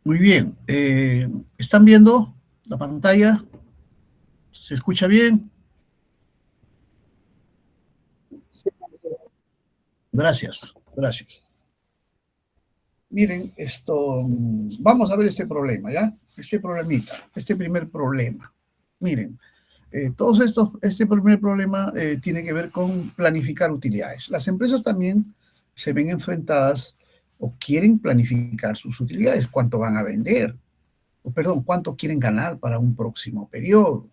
Muy bien. ¿Están viendo la pantalla? ¿Se escucha bien? Gracias, gracias. Miren, vamos a ver este problema, ¿ya? Este problemita, este primer problema. Miren, este primer problema tiene que ver con planificar utilidades. Las empresas también se ven enfrentadas o quieren planificar sus utilidades, cuánto van a vender, o perdón, cuánto quieren ganar para un próximo periodo,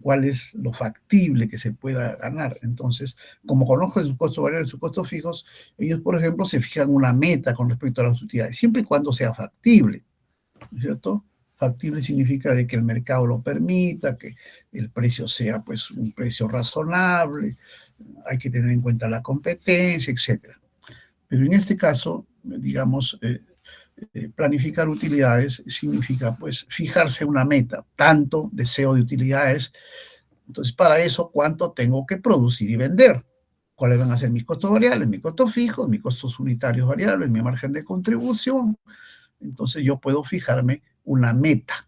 cuál es lo factible que se pueda ganar. Entonces, como conozco sus costos variables y sus costos fijos, ellos, por ejemplo, se fijan una meta con respecto a las utilidades, siempre y cuando sea factible, ¿no es cierto? Factible significa de que el mercado lo permita, que el precio sea pues un precio razonable, hay que tener en cuenta la competencia, etcétera. Pero en este caso, digamos, planificar utilidades significa pues fijarse una meta, tanto deseo de utilidades. Entonces, para eso, ¿cuánto tengo que producir y vender? ¿Cuáles van a ser mis costos variables, mis costos fijos, mis costos unitarios variables, mi margen de contribución? Entonces, yo puedo fijarme una meta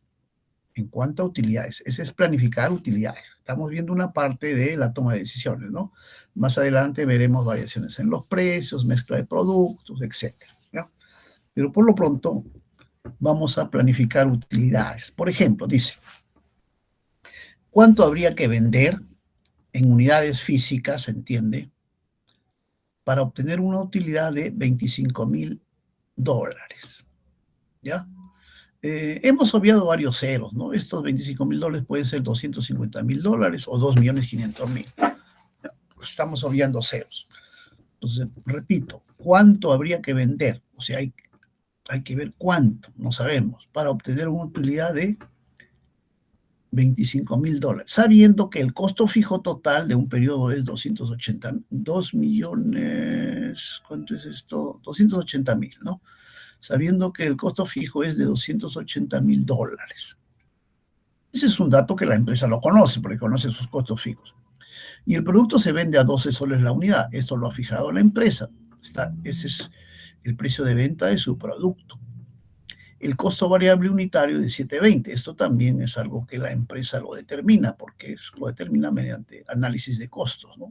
en cuanto a utilidades. Ese es planificar utilidades. Estamos viendo una parte de la toma de decisiones, ¿no? Más adelante veremos variaciones en los precios, mezcla de productos, etcétera, ¿no? Pero por lo pronto, vamos a planificar utilidades. Por ejemplo, dice, ¿cuánto habría que vender en unidades físicas, se entiende, para obtener una utilidad de $25,000? ¿Ya? Hemos obviado varios ceros, ¿no? Estos $25,000 pueden ser $250,000 o 2,500,000. Estamos obviando ceros. Entonces, repito, ¿cuánto habría que vender? O sea, hay que ver cuánto, no sabemos, para obtener una utilidad de $25,000, sabiendo que el costo fijo total de un periodo es 2 millones, ¿cuánto es esto? 280,000, ¿no? Sabiendo que el costo fijo es de $280,000. Ese es un dato que la empresa lo conoce, porque conoce sus costos fijos. Y el producto se vende a 12 soles la unidad. Esto lo ha fijado la empresa. Ese es el precio de venta de su producto. El costo variable unitario de 720. Esto también es algo que la empresa lo determina, porque lo determina mediante análisis de costos, ¿no?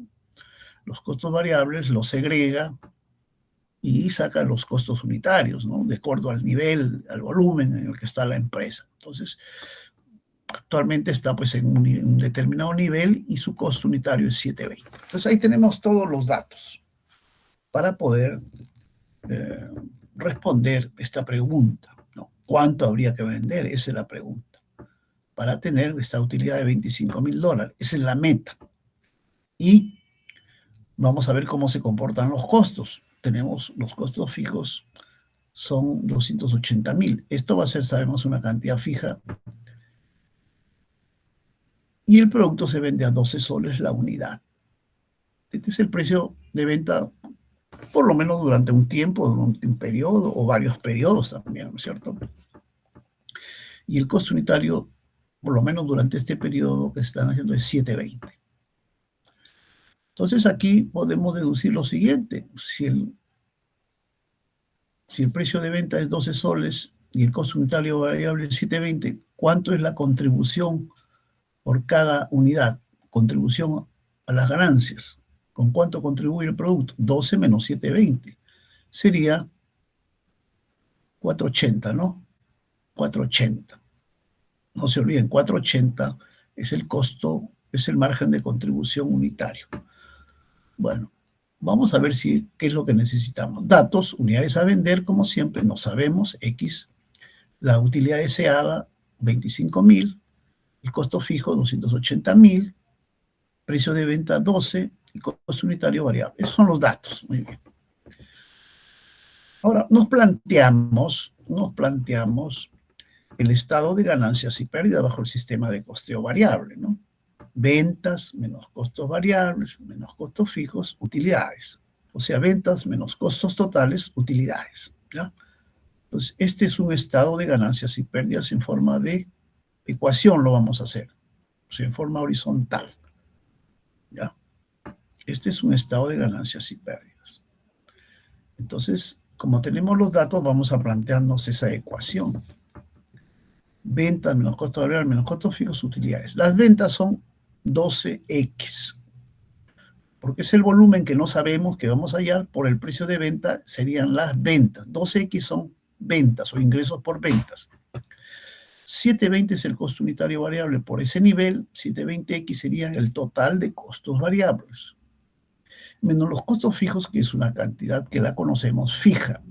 Los costos variables los segrega y saca los costos unitarios, ¿no? De acuerdo al nivel, al volumen en el que está la empresa. Entonces, actualmente está pues en un determinado nivel y su costo unitario es 720. Entonces ahí tenemos todos los datos para poder eh, responder esta pregunta, ¿no? ¿Cuánto habría que vender? Esa es la pregunta. Para tener esta utilidad de $25,000. Esa es la meta. Y vamos a ver cómo se comportan los costos. Tenemos los costos fijos, son 280,000. Esto va a ser, sabemos, una cantidad fija. Y el producto se vende a 12 soles la unidad. Este es el precio de venta, por lo menos durante un tiempo, durante un periodo o varios periodos también, ¿no es cierto? Y el costo unitario, por lo menos durante este periodo que se están haciendo, es 720. Entonces aquí podemos deducir lo siguiente: si el precio de venta es 12 soles y el costo unitario variable es 720, ¿cuánto es la contribución por cada unidad? Contribución a las ganancias. ¿Con cuánto contribuye el producto? 12 menos 720. Sería 480, ¿no? 480. No se olviden, 480 es el costo, es el margen de contribución unitario. Bueno, vamos a ver qué es lo que necesitamos. Datos, unidades a vender, como siempre, no sabemos, X. La utilidad deseada, 25,000. El costo fijo, 280,000. Precio de venta, 12. Y costo unitario variable. Esos son los datos. Muy bien. Ahora, nos planteamos el estado de ganancias y pérdidas bajo el sistema de costeo variable, ¿no? Ventas menos costos variables, menos costos fijos, utilidades. O sea, ventas menos costos totales, utilidades, ¿ya? Entonces, este es un estado de ganancias y pérdidas en forma de ecuación, lo vamos a hacer, o sea, en forma horizontal, ¿ya? Este es un estado de ganancias y pérdidas. Entonces, como tenemos los datos, vamos a plantearnos esa ecuación. Ventas menos costo variable menos costos fijos, utilidades. Las ventas son 12X, porque es el volumen que no sabemos que vamos a hallar por el precio de venta, serían las ventas. 12X son ventas o ingresos por ventas. 720 es el costo unitario variable por ese nivel, 720X sería el total de costos variables, menos los costos fijos, que es una cantidad que la conocemos fija.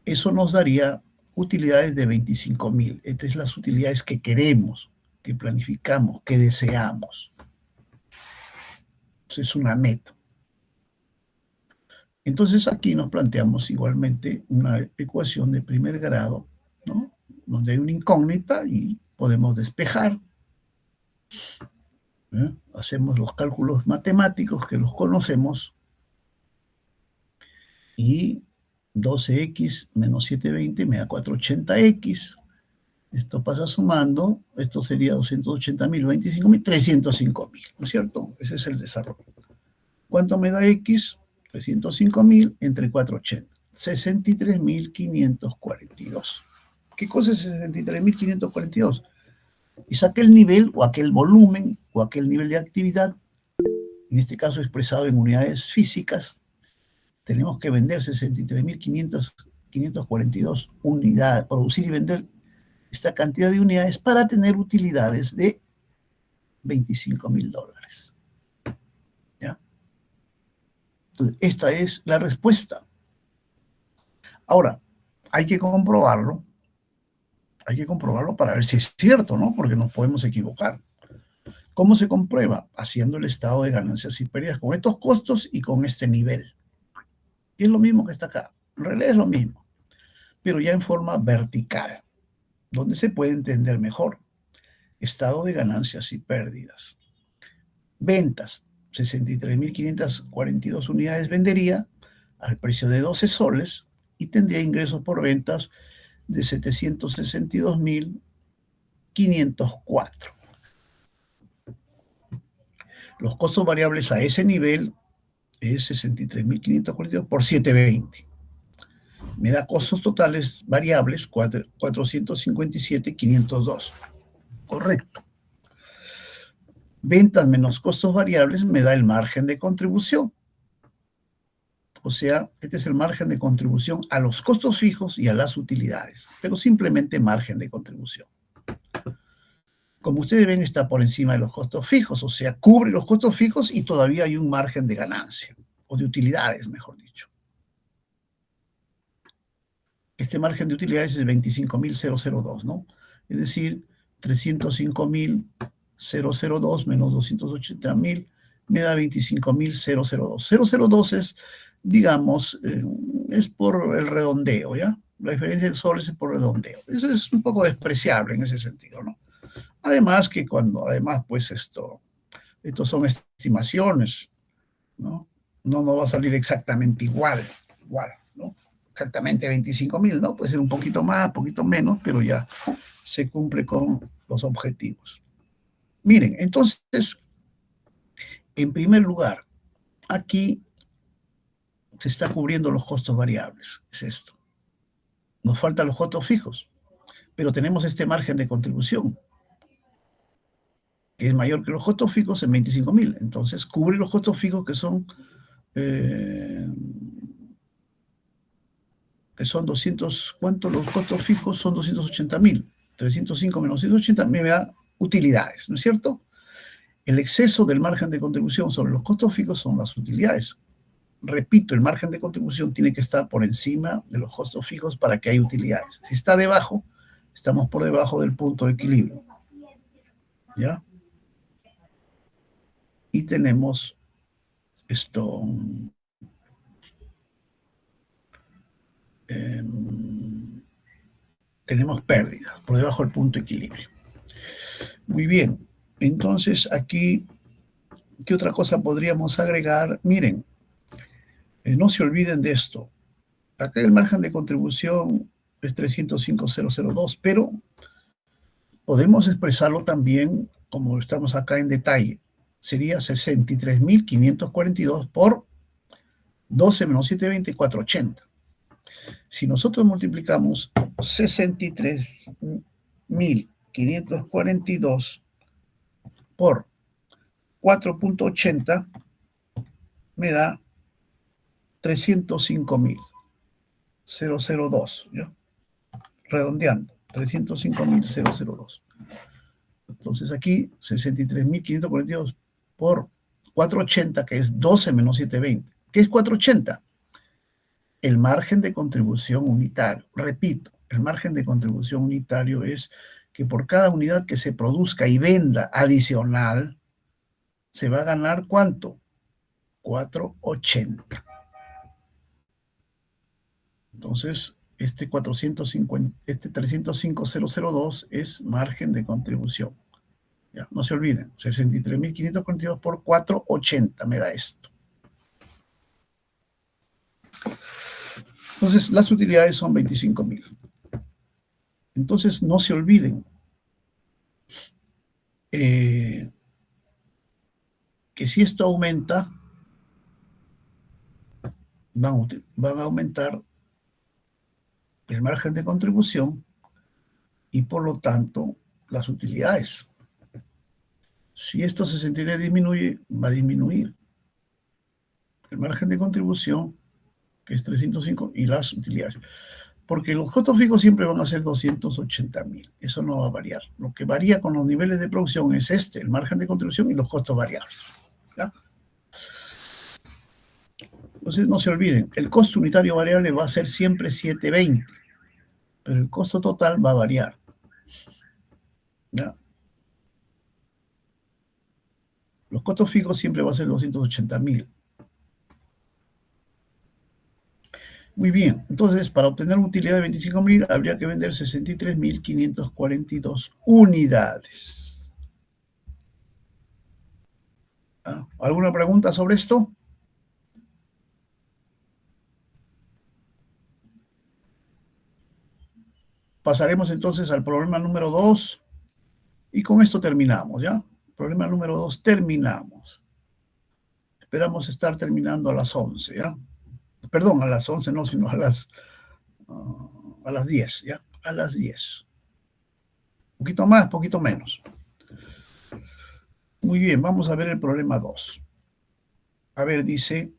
Eso nos daría utilidades de 25.000. Estas son las utilidades que queremos, que planificamos, que deseamos. Entonces es una meta. Entonces aquí nos planteamos igualmente una ecuación de primer grado, ¿no? Donde hay una incógnita y podemos despejar. Hacemos los cálculos matemáticos que los conocemos y 12X menos 720 me da 480X. Esto pasa sumando, esto sería 280.000, 25.000, 305.000, ¿no es cierto? Ese es el desarrollo. ¿Cuánto me da X? 305.000 entre 480, 63.542. ¿Qué cosa es 63.542? Es aquel nivel o aquel volumen o aquel nivel de actividad, en este caso expresado en unidades físicas. Tenemos que vender 63.542 unidades, producir y vender esta cantidad de unidades para tener utilidades de $25.000. ¿Ya? Entonces, esta es la respuesta. Ahora, hay que comprobarlo para ver si es cierto, ¿no? Porque nos podemos equivocar. ¿Cómo se comprueba? Haciendo el estado de ganancias y pérdidas con estos costos y con este nivel. Y es lo mismo que está acá. En realidad es lo mismo, pero ya en forma vertical, donde se puede entender mejor. Estado de ganancias y pérdidas. Ventas, 63.542 unidades vendería al precio de 12 soles y tendría ingresos por ventas de 762.504. Los costos variables a ese nivel es 63.542 por 720. Me da costos totales variables 457.502. Correcto. Ventas menos costos variables me da el margen de contribución. O sea, este es el margen de contribución a los costos fijos y a las utilidades, pero simplemente margen de contribución. Como ustedes ven, está por encima de los costos fijos, o sea, cubre los costos fijos y todavía hay un margen de ganancia, o de utilidades, mejor dicho. Este margen de utilidades es 25.002, ¿no? Es decir, 305.002 menos 280.000 me da 25.002. 002 es, digamos, es por el redondeo, ¿ya? La diferencia de soles es por redondeo. Eso es un poco despreciable en ese sentido, ¿no? Además que pues estos son estimaciones, ¿no? No va a salir exactamente igual, ¿no? Exactamente 25.000, ¿no? Puede ser un poquito más, un poquito menos, pero ya se cumple con los objetivos. Miren, entonces, en primer lugar, aquí se está cubriendo los costos variables, es esto. Nos faltan los costos fijos, pero tenemos este margen de contribución, que es mayor que los costos fijos en 25.000. Entonces, cubre los costos fijos que son 200, ¿cuánto? Los costos fijos son 280.000. 305 menos 280 me da utilidades, ¿no es cierto? El exceso del margen de contribución sobre los costos fijos son las utilidades. Repito, el margen de contribución tiene que estar por encima de los costos fijos para que haya utilidades. Si está debajo, estamos por debajo del punto de equilibrio. ¿Ya? Y tenemos esto. Tenemos pérdidas por debajo del punto de equilibrio. Muy bien. Entonces, aquí, ¿qué otra cosa podríamos agregar? Miren, no se olviden de esto. Acá el margen de contribución es 305.002, pero podemos expresarlo también, como estamos acá en detalle, sería 63.542 por 12 menos 720, 480. Si nosotros multiplicamos 63.542 por 4.80, me da 305.002, ¿ya? Redondeando, 305.002. Entonces aquí 63.542 por 480, que es 12 menos 720. ¿Qué es 480? El margen de contribución unitario. Repito, el margen de contribución unitario es que por cada unidad que se produzca y venda adicional, se va a ganar ¿cuánto? 480. Entonces, este 305.002 es margen de contribución. Ya, no se olviden, 63.542 por 480 me da esto. Entonces, las utilidades son 25.000. Entonces, no se olviden que si esto aumenta, van a aumentar el margen de contribución y, por lo tanto, las utilidades. Si esto 63 disminuye, va a disminuir el margen de contribución, que es 305, y las utilidades. Porque los costos fijos siempre van a ser 280.000. Eso no va a variar. Lo que varía con los niveles de producción es el margen de contribución y los costos variables. ¿Ya? Entonces, no se olviden, el costo unitario variable va a ser siempre 720, pero el costo total va a variar. ¿Ya? Los costos fijos siempre va a ser 280.000. Muy bien, entonces para obtener una utilidad de 25.000 habría que vender 63.542 unidades. ¿Ah? ¿Alguna pregunta sobre esto? Pasaremos entonces al problema número 2 y con esto terminamos, ¿ya? Problema número 2, terminamos. Esperamos estar terminando a las 11, ¿ya? Perdón, a las 11 no, sino a las 10, ¿ya? A las 10. Poquito más, poquito menos. Muy bien, vamos a ver el problema 2. A ver, dice,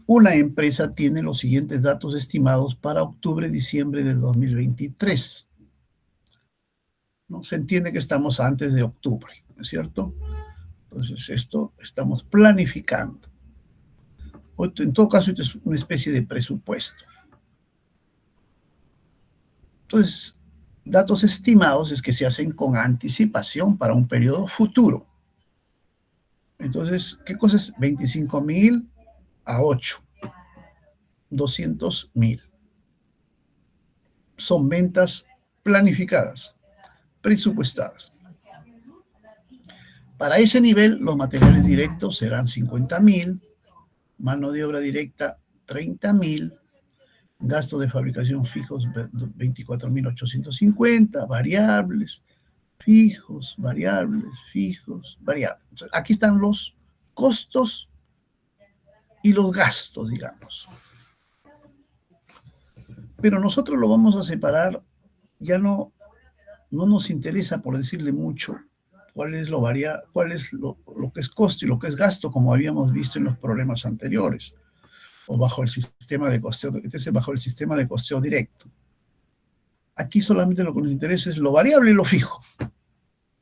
una empresa tiene los siguientes datos estimados para octubre-diciembre del 2023. ¿No? Se entiende que estamos antes de octubre, ¿no es cierto? Entonces, esto estamos planificando. En todo caso, esto es una especie de presupuesto. Entonces, datos estimados es que se hacen con anticipación para un periodo futuro. Entonces, ¿qué cosa es 25.000 a 8? 200.000. Son ventas planificadas, presupuestadas. Para ese nivel, los materiales directos serán 50.000, mano de obra directa 30.000, gastos de fabricación fijos 24.850, variables, fijos, variables, fijos, variables. Entonces, aquí están los costos y los gastos, digamos. Pero nosotros lo vamos a separar, ya no nos interesa, por decirle mucho, cuál es lo que es costo y lo que es gasto, como habíamos visto en los problemas anteriores, o bajo el sistema de costeo, bajo el sistema de costeo directo. Aquí solamente lo que nos interesa es lo variable y lo fijo.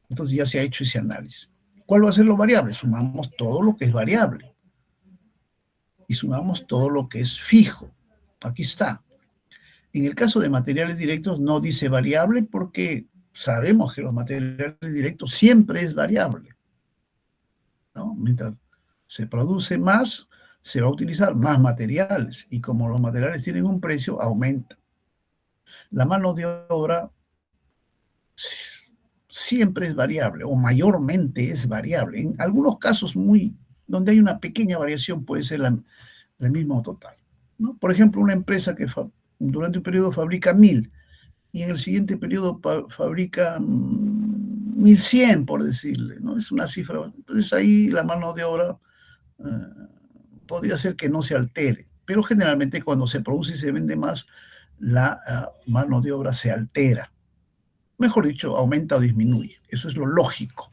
Entonces ya se ha hecho ese análisis. ¿Cuál va a ser lo variable? Sumamos todo lo que es variable y sumamos todo lo que es fijo. Aquí está. En el caso de materiales directos no dice variable porque sabemos que los materiales directos siempre es variable, ¿no? Mientras se produce más, se va a utilizar más materiales y como los materiales tienen un precio, aumenta. La mano de obra siempre es variable o mayormente es variable. En algunos casos donde hay una pequeña variación puede ser el mismo total, ¿no? Por ejemplo, una empresa que durante un periodo fabrica 1.000 y en el siguiente periodo fabrica 1.100, por decirle, ¿no? Es una cifra. Entonces ahí la mano de obra podría ser que no se altere, Pero generalmente cuando se produce y se vende más, la mano de obra se altera. Mejor dicho, aumenta o disminuye. Eso es lo lógico.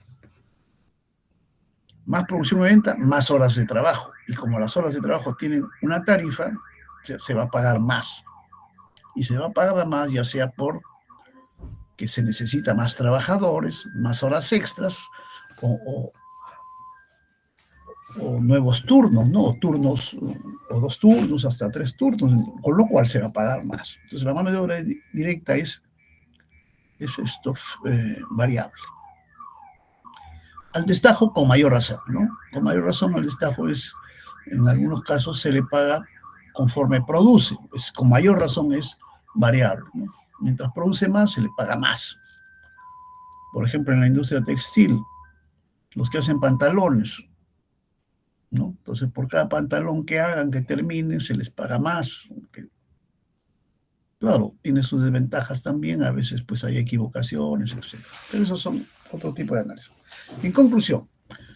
Más producción y venta, más horas de trabajo. Y como las horas de trabajo tienen una tarifa, se va a pagar más. Y se va a pagar más ya sea por que se necesita más trabajadores, más horas extras o, o nuevos turnos, ¿no? O turnos, o 2 turnos, hasta 3 turnos, con lo cual se va a pagar más. Entonces la mano de obra directa es esto variable. Al destajo con mayor razón, ¿no? Con mayor razón al destajo en algunos casos se le paga conforme produce, con mayor razón es variable, ¿no? Mientras produce más, se le paga más. Por ejemplo, en la industria textil, los que hacen pantalones, ¿no? Entonces, por cada pantalón que hagan, que terminen, se les paga más. Claro, tiene sus desventajas también, a veces pues hay equivocaciones, etc. Pero esos son otro tipo de análisis. En conclusión,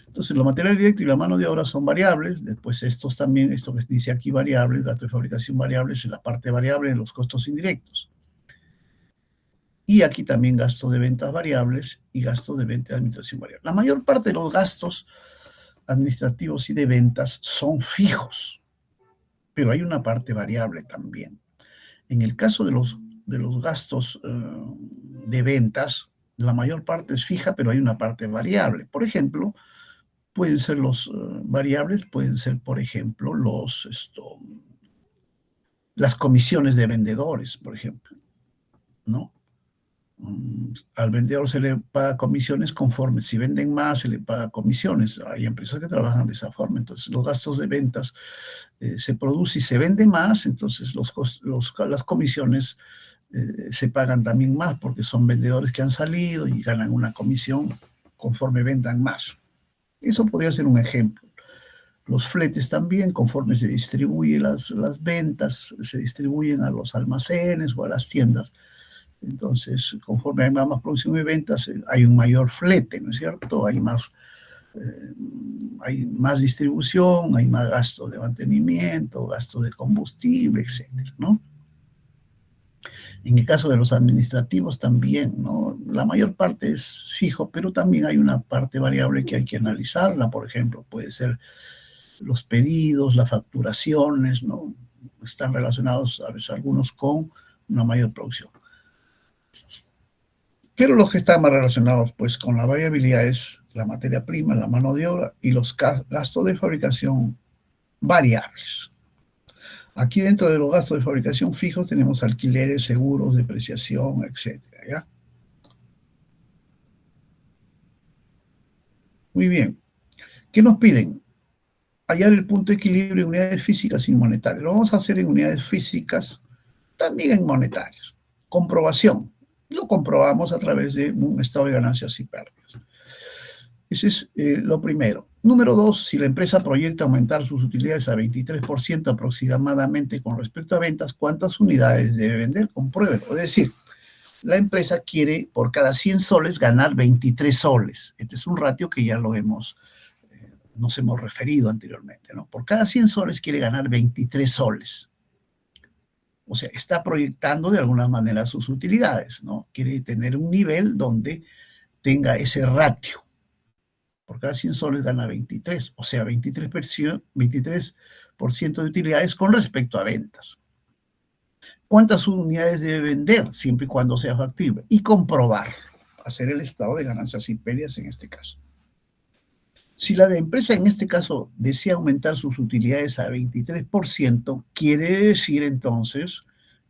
entonces, lo material directo y la mano de obra son variables. Después, estos también, esto que dice aquí variables, gasto de fabricación variables, es la parte variable de los costos indirectos. Y aquí también gasto de ventas variables y gasto de venta de administración variable. La mayor parte de los gastos administrativos y de ventas son fijos, pero hay una parte variable también. En el caso de los gastos de ventas, la mayor parte es fija, pero hay una parte variable. Por ejemplo, pueden ser los variables, pueden ser, por ejemplo, las comisiones de vendedores, por ejemplo, ¿no? Al vendedor se le paga comisiones conforme, si venden más, se le paga comisiones. Hay empresas que trabajan de esa forma, entonces los gastos de ventas se produce y se vende más, entonces las comisiones se pagan también más porque son vendedores que han salido y ganan una comisión conforme vendan más. Eso podría ser un ejemplo. Los fletes también, conforme se distribuyen las ventas, se distribuyen a los almacenes o a las tiendas. Entonces, conforme hay más producción y ventas, hay un mayor flete, ¿no es cierto? Hay más distribución, hay más gasto de mantenimiento, gasto de combustible, etcétera, ¿no? En el caso de los administrativos también, ¿no? La mayor parte es fijo, pero también hay una parte variable que hay que analizarla. Por ejemplo, puede ser los pedidos, las facturaciones, ¿no? Están relacionados a veces algunos con una mayor producción. Pero los que están más relacionados pues con la variabilidad es la materia prima, la mano de obra y los gastos de fabricación variables. Aquí dentro de los gastos de fabricación fijos tenemos alquileres, seguros, depreciación, etcétera, ¿ya? Muy bien. ¿Qué nos piden? Hallar el punto de equilibrio en unidades físicas y monetarias. Lo vamos a hacer en unidades físicas, también en monetarias. Comprobación. Lo comprobamos a través de un estado de ganancias y pérdidas. Ese es lo primero. Número 2, si la empresa proyecta aumentar sus utilidades a 23% aproximadamente con respecto a ventas, ¿cuántas unidades debe vender? Compruébelo. Es decir, la empresa quiere por cada 100 soles ganar 23 soles. Este es un ratio que ya nos hemos referido anteriormente, ¿no? Por cada 100 soles quiere ganar 23 soles. O sea, está proyectando de alguna manera sus utilidades, ¿no? Quiere tener un nivel donde tenga ese ratio. Por cada 100 soles gana 23, o sea, 23% de utilidades con respecto a ventas. ¿Cuántas unidades debe vender siempre y cuando sea factible? Y comprobar, hacer el estado de ganancias y pérdidas en este caso. Si la empresa en este caso desea aumentar sus utilidades a 23%, quiere decir entonces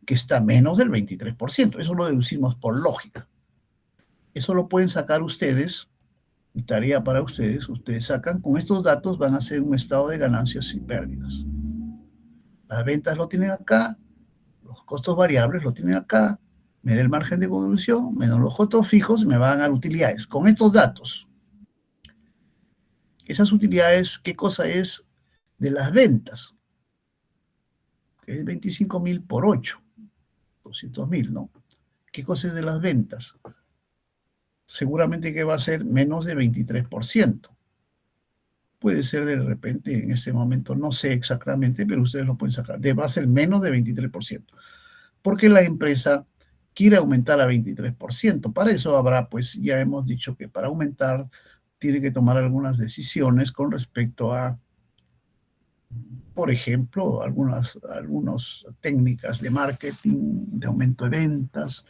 que está menos del 23%. Eso lo deducimos por lógica. Eso lo pueden sacar ustedes, tarea para ustedes, ustedes sacan, con estos datos van a hacer un estado de ganancias y pérdidas. Las ventas lo tienen acá, los costos variables lo tienen acá, me da el margen de contribución, menos los costos fijos, me van a dar utilidades. Con estos datos, esas utilidades, ¿qué cosa es? De las ventas, que es 25.000 por 8, 200.000, ¿no? ¿Qué cosa es de las ventas? Seguramente que va a ser menos de 23%. puede ser de repente en este momento, no sé exactamente, pero ustedes lo pueden sacar, va a ser menos de 23%, porque la empresa quiere aumentar a 23%. Para eso habrá, pues ya hemos dicho que para aumentar tiene que tomar algunas decisiones con respecto a, por ejemplo, algunas técnicas de marketing, de aumento de ventas,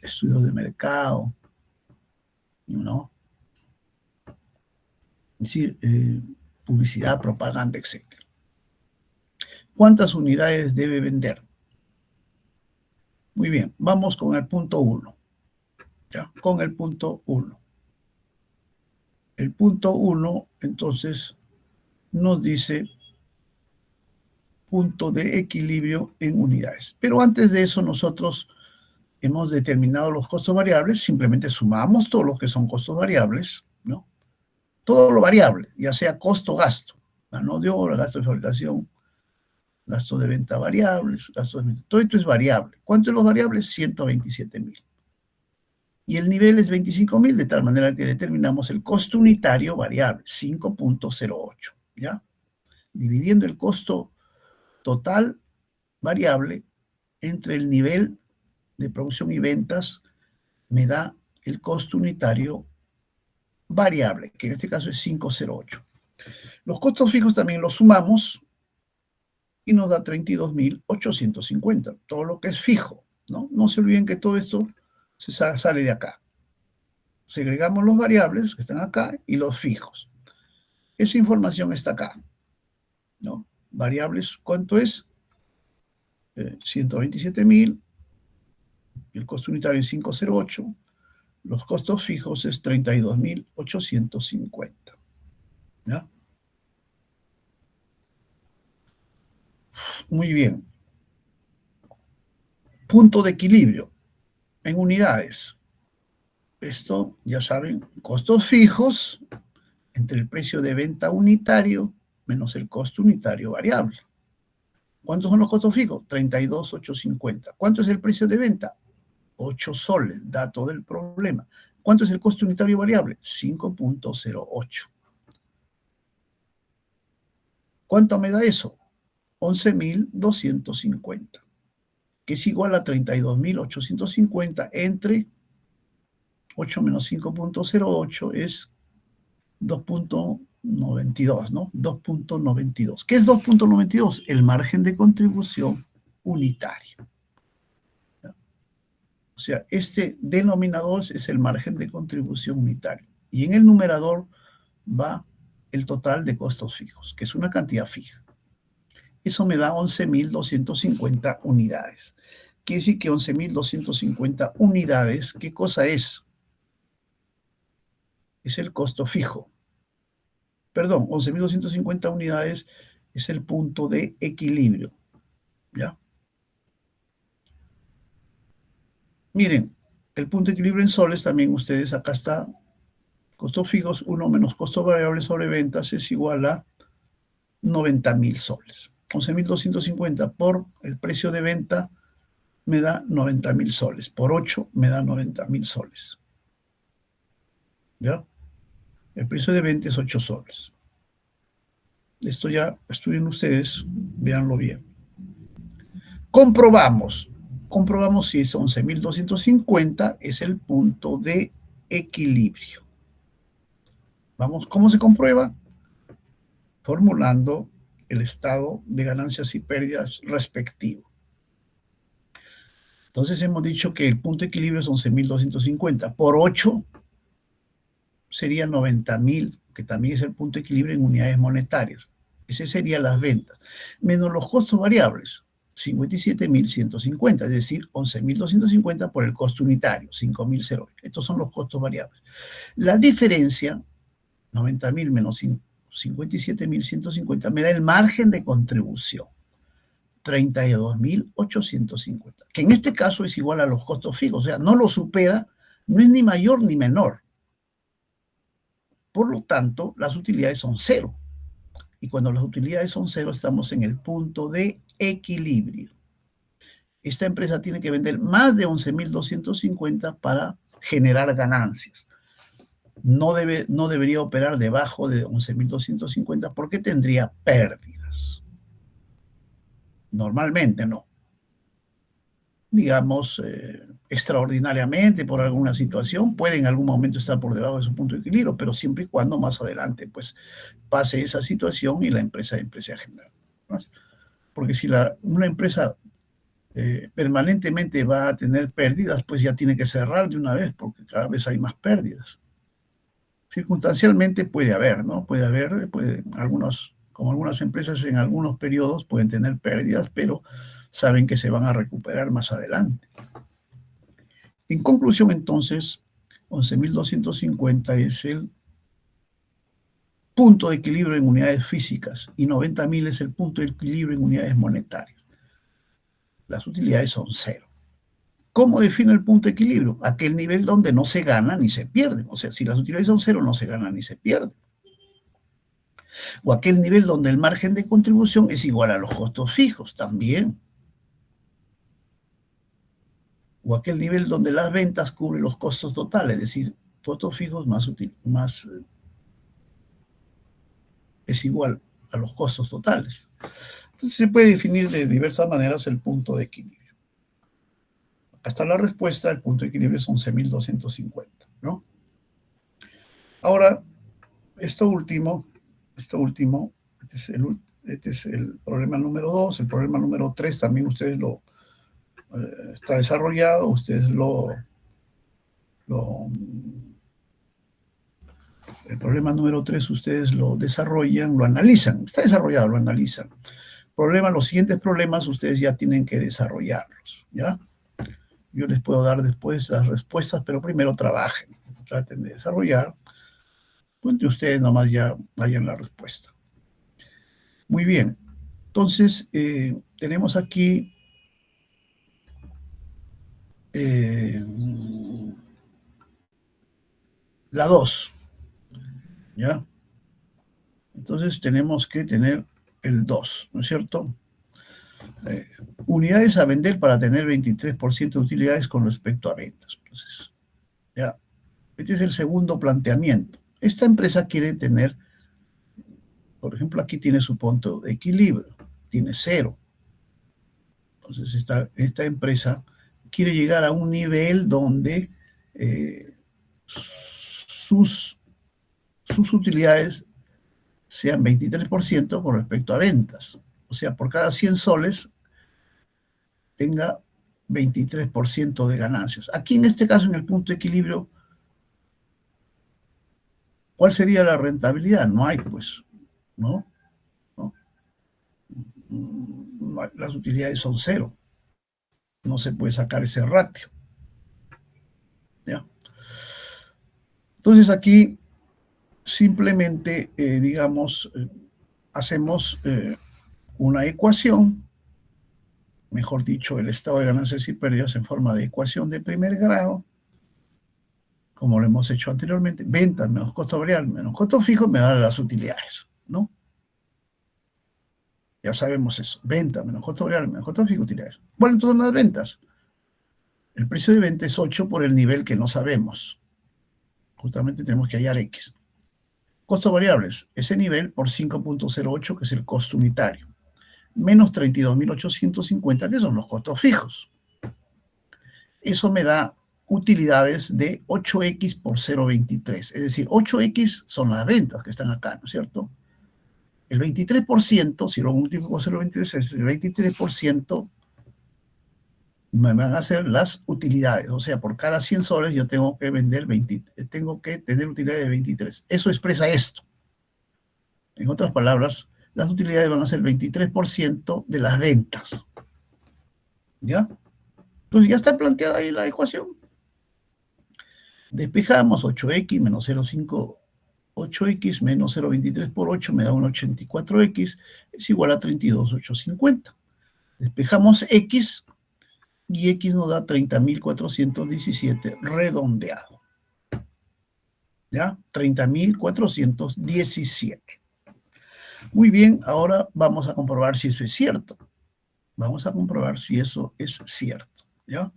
estudios de mercado, ¿no? Es decir, publicidad, propaganda, etc. ¿Cuántas unidades debe vender? Muy bien, vamos con el punto 1. ¿Ya? Con el punto 1. El punto 1, entonces, nos dice punto de equilibrio en unidades. Pero antes de eso, nosotros hemos determinado los costos variables, simplemente sumamos todo lo que son costos variables, ¿no? Todo lo variable, ya sea costo-gasto, mano de obra, gasto de fabricación, gasto de venta variables, gasto de... todo esto es variable. ¿Cuánto es los variables? 127.000. Y el nivel es 25.000, de tal manera que determinamos el costo unitario variable, 5.08, ¿ya? Dividiendo el costo total variable entre el nivel de producción y ventas, me da el costo unitario variable, que en este caso es 508. Los costos fijos también los sumamos y nos da 32.850, todo lo que es fijo, ¿no? No se olviden que todo esto sale de acá. Segregamos los variables que están acá y los fijos. Esa información está acá, ¿no? Variables, ¿cuánto es? 127.000, el costo unitario es 508, los costos fijos es 32.850, ¿ya? Muy bien. Punto de equilibrio en unidades. Esto, ya saben, costos fijos entre el precio de venta unitario menos el costo unitario variable. ¿Cuántos son los costos fijos? 32.850. ¿Cuánto es el precio de venta? 8 soles, dato del problema. ¿Cuánto es el costo unitario variable? 5.08. ¿Cuánto me da eso? 11.250, que es igual a 32.850 entre 8 menos 5.08 es 2.92, ¿no? 2.92. ¿Qué es 2.92? El margen de contribución unitario. ¿Ya? O sea, este denominador es el margen de contribución unitario. Y en el numerador va el total de costos fijos, que es una cantidad fija. Eso me da 11.250 unidades. Quiere decir que 11.250 unidades, ¿qué cosa es? Es el costo fijo. Perdón, 11.250 unidades es el punto de equilibrio. ¿Ya? Miren, el punto de equilibrio en soles también ustedes, acá está, costos fijos, 1 menos costo variable sobre ventas es igual a 90.000 soles. 11.250 por el precio de venta me da 90.000 soles. Por 8 me da 90.000 soles. ¿Ya? El precio de venta es 8 soles. Esto ya estudien ustedes, véanlo bien. Comprobamos si es 11.250 es el punto de equilibrio. Vamos, ¿cómo se comprueba? Formulando el estado de ganancias y pérdidas respectivo. Entonces hemos dicho que el punto de equilibrio es 11.250. Por 8 sería 90.000, que también es el punto de equilibrio en unidades monetarias. Ese serían las ventas. Menos los costos variables, 57.150, es decir, 11.250 por el costo unitario, 5.008. Estos son los costos variables. La diferencia, 90.000 menos 57.150, me da el margen de contribución, 32.850, que en este caso es igual a los costos fijos, o sea, no lo supera, no es ni mayor ni menor. Por lo tanto, las utilidades son cero. Y cuando las utilidades son cero, estamos en el punto de equilibrio. Esta empresa tiene que vender más de 11.250 para generar ganancias. no debería operar debajo de 11.250 porque tendría pérdidas. Normalmente no. Digamos, extraordinariamente por alguna situación, puede en algún momento estar por debajo de su punto de equilibrio, pero siempre y cuando más adelante pues pase esa situación y la empresa empiece a generar más. Porque si una empresa permanentemente va a tener pérdidas, pues ya tiene que cerrar de una vez porque cada vez hay más pérdidas. Circunstancialmente puede haber, ¿no? Como algunas empresas en algunos periodos pueden tener pérdidas, pero saben que se van a recuperar más adelante. En conclusión, entonces, 11.250 es el punto de equilibrio en unidades físicas y 90.000 es el punto de equilibrio en unidades monetarias. Las utilidades son cero. ¿Cómo define el punto de equilibrio? Aquel nivel donde no se gana ni se pierde. O sea, si las utilidades son cero, no se gana ni se pierde. O aquel nivel donde el margen de contribución es igual a los costos fijos también. O aquel nivel donde las ventas cubren los costos totales, es decir, costos fijos más es igual a los costos totales. Entonces se puede definir de diversas maneras el punto de equilibrio. Hasta la respuesta, el punto de equilibrio es 11.250, ¿no? Ahora, esto último, este es el problema número 2. El problema número 3 también ustedes está desarrollado, ustedes el problema número 3 ustedes lo desarrollan, lo analizan, está desarrollado, lo analizan. Los siguientes problemas ustedes ya tienen que desarrollarlos, ¿ya? Yo les puedo dar después las respuestas, pero primero trabajen, traten de desarrollar, pues entre ustedes nomás ya vayan la respuesta. Muy bien, entonces tenemos aquí la 2, ¿ya? Entonces tenemos que tener el 2, ¿no es cierto? Unidades a vender para tener 23% de utilidades con respecto a ventas. Entonces, ya, este es el segundo planteamiento. Esta empresa quiere tener, por ejemplo, aquí tiene su punto de equilibrio, tiene 0. Entonces, esta empresa quiere llegar a un nivel donde sus utilidades sean 23% con respecto a ventas. O sea, por cada 100 soles tenga 23% de ganancias. Aquí en este caso, en el punto de equilibrio, ¿cuál sería la rentabilidad? No hay, pues, ¿no? ¿No? Las utilidades son 0. No se puede sacar ese ratio. ¿Ya? Entonces aquí simplemente, digamos, hacemos una ecuación, mejor dicho, el estado de ganancias y pérdidas en forma de ecuación de primer grado, como lo hemos hecho anteriormente. Ventas menos costo variable menos costo fijo me dan las utilidades, ¿no? Ya sabemos eso. Venta menos costo variable menos costo fijo, utilidades. ¿Cuáles son las ventas? El precio de venta es 8 por el nivel que no sabemos. Justamente tenemos que hallar X. Costos variables, ese nivel por 5.08, que es el costo unitario, menos 32.850, que son los costos fijos. Eso me da utilidades de 8X por 0.23. Es decir, 8X son las ventas que están acá, ¿no es cierto? El 23%, si lo multiplico por 0.23, es el 23% me van a hacer las utilidades. O sea, por cada 100 soles yo tengo que tengo que tener utilidades de 23. Eso expresa esto. En otras palabras, las utilidades van a ser 23% de las ventas. ¿Ya? Entonces ya está planteada ahí la ecuación. Despejamos 8x menos 0,5, 8x menos 0,23 por 8 me da un 84x, es igual a 32.850. Despejamos x y x nos da 30.417 redondeado. ¿Ya? 30.417. Muy bien, ahora vamos a comprobar si eso es cierto. Vamos a comprobar si eso es cierto, ¿ya?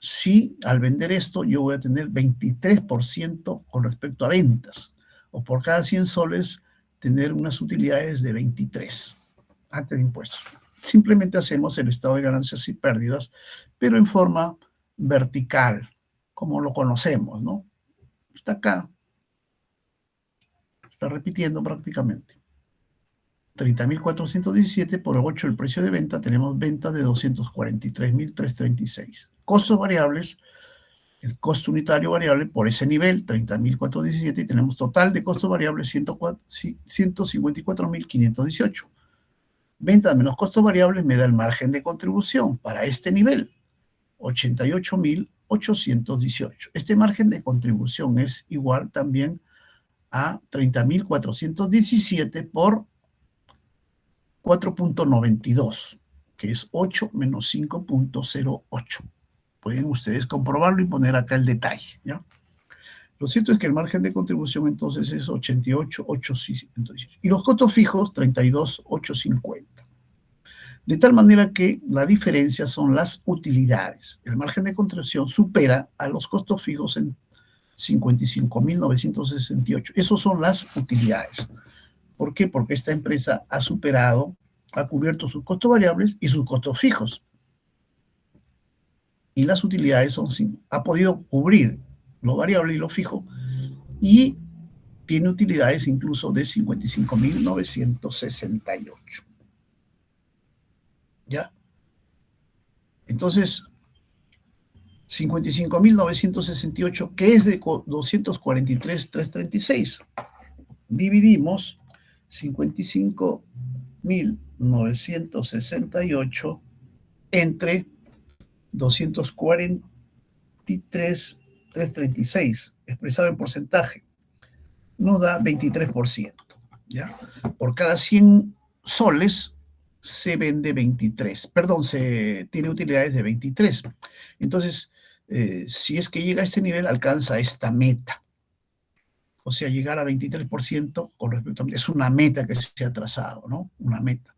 si al vender esto yo voy a tener 23% con respecto a ventas, o por cada 100 soles tener unas utilidades de 23 antes de impuestos. Simplemente hacemos el estado de ganancias y pérdidas, pero en forma vertical, como lo conocemos, ¿no? Está acá, está repitiendo prácticamente. 30.417 por 8 el precio de venta, tenemos venta de 243.336. Costos variables, el costo unitario variable por ese nivel, 30.417, y tenemos total de costos variables 154.518. Venta menos costos variables me da el margen de contribución para este nivel, 88.818. Este margen de contribución es igual también a 30.417 por 4.92, que es 8 menos 5.08. Pueden ustedes comprobarlo y poner acá el detalle, ¿ya? Lo cierto es que el margen de contribución entonces es 88.818. Y los costos fijos, 32.850. De tal manera que la diferencia son las utilidades. El margen de contribución supera a los costos fijos en 55.968. Esos son las utilidades. ¿Por qué? Porque esta empresa ha cubierto sus costos variables y sus costos fijos. Y las utilidades ha podido cubrir lo variable y lo fijo, y tiene utilidades incluso de 55.968. ¿Ya? Entonces, 55.968, que es de 243.336. Dividimos 55.968 entre 243.336, expresado en porcentaje, nos da 23%. ¿Ya? Por cada 100 soles se vende 23, perdón, se tiene utilidades de 23. Entonces, si es que llega a este nivel, alcanza esta meta. O sea, llegar a 23% con respecto a... Es una meta que se ha trazado, ¿no? Una meta.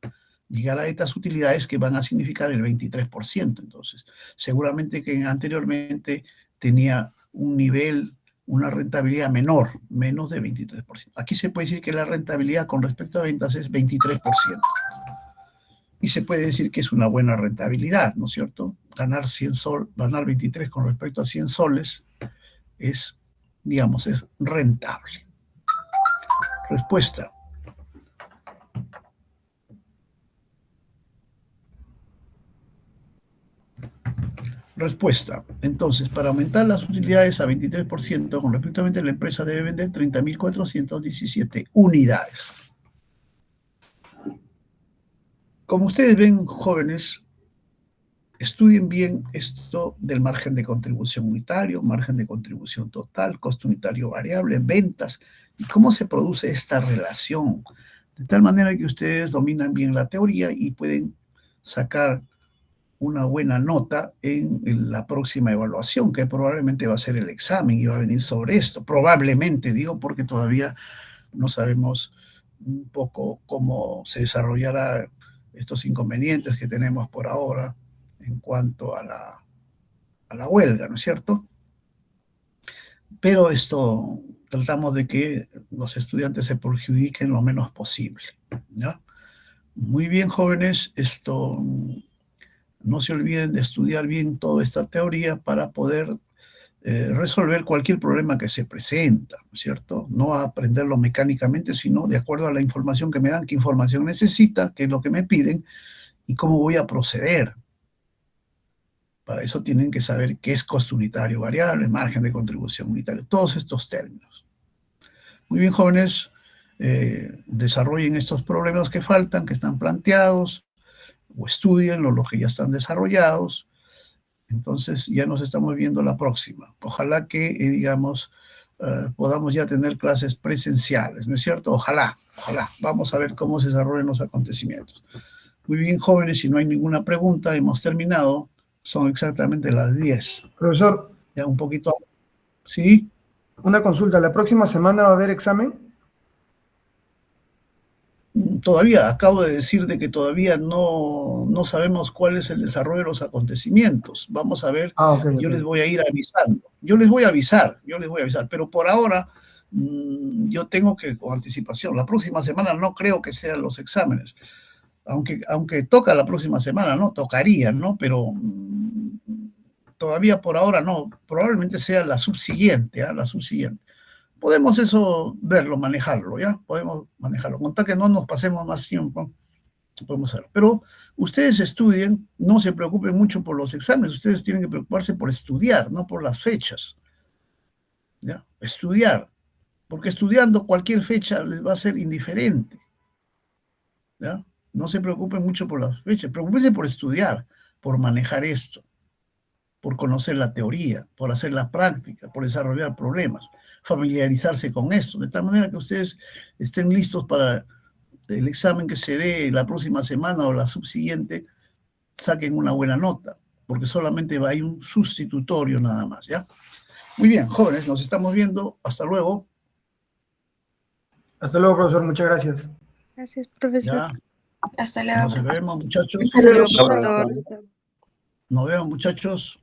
Llegar a estas utilidades que van a significar el 23%. Entonces, seguramente que anteriormente tenía un nivel, una rentabilidad menor, menos de 23%. Aquí se puede decir que la rentabilidad con respecto a ventas es 23%. Y se puede decir que es una buena rentabilidad, ¿no es cierto? Ganar 23 con respecto a 100 soles es, digamos, es rentable. Respuesta. Respuesta. Entonces, para aumentar las utilidades a 23%, con respecto a venta, la empresa debe vender 30.417 unidades. Como ustedes ven, jóvenes, estudien bien esto del margen de contribución unitario, margen de contribución total, costo unitario variable, ventas, y cómo se produce esta relación, de tal manera que ustedes dominan bien la teoría y pueden sacar una buena nota en la próxima evaluación, que probablemente va a ser el examen y va a venir sobre esto. Probablemente, digo, porque todavía no sabemos un poco cómo se desarrollará estos inconvenientes que tenemos por ahora en cuanto a la huelga, ¿no es cierto? Pero esto tratamos de que los estudiantes se perjudiquen lo menos posible, ¿ya? Muy bien, jóvenes, esto... No se olviden de estudiar bien toda esta teoría para poder resolver cualquier problema que se presenta, ¿no es cierto? No aprenderlo mecánicamente, sino de acuerdo a la información que me dan, qué información necesita, qué es lo que me piden y cómo voy a proceder. Para eso tienen que saber qué es costo unitario variable, margen de contribución unitario, todos estos términos. Muy bien, jóvenes, desarrollen estos problemas que faltan, que están planteados, o estudien los que ya están desarrollados. Entonces ya nos estamos viendo la próxima. Ojalá que, digamos, podamos ya tener clases presenciales, ¿no es cierto? Ojalá, ojalá. Vamos a ver cómo se desarrollan los acontecimientos. Muy bien, jóvenes, si no hay ninguna pregunta, hemos terminado. Son exactamente las 10. Profesor. Ya un poquito. ¿Sí? Una consulta. ¿La próxima semana va a haber examen? todavía, acabo de decir de que todavía no sabemos cuál es el desarrollo de los acontecimientos. Vamos a ver, yo les voy a ir avisando. Yo les voy a avisar, pero por ahora yo tengo que, con anticipación, la próxima semana no creo que sean los exámenes. Aunque toca la próxima semana, ¿no? Tocaría, ¿no? Pero todavía por ahora no, probablemente sea la subsiguiente, ¿eh? La subsiguiente. Podemos eso verlo, manejarlo, ¿ya? Podemos manejarlo. Con tal que no nos pasemos más tiempo, podemos hacerlo. Pero ustedes estudien, no se preocupen mucho por los exámenes, ustedes tienen que preocuparse por estudiar, no por las fechas, ¿ya? Estudiar, porque estudiando cualquier fecha les va a ser indiferente, ¿ya? No se preocupen mucho por las fechas, preocupense por estudiar, por manejar esto, por conocer la teoría, por hacer la práctica, por desarrollar problemas, familiarizarse con esto, de tal manera que ustedes estén listos para el examen que se dé la próxima semana o la subsiguiente, saquen una buena nota, porque solamente va a ir un sustitutorio nada más, ¿ya? Muy bien, jóvenes, nos estamos viendo. Hasta luego. Hasta luego, profesor. Muchas gracias. Gracias, profesor. Ya. Hasta luego. Nos vemos, muchachos. Hasta luego, profesor. Nos vemos, muchachos.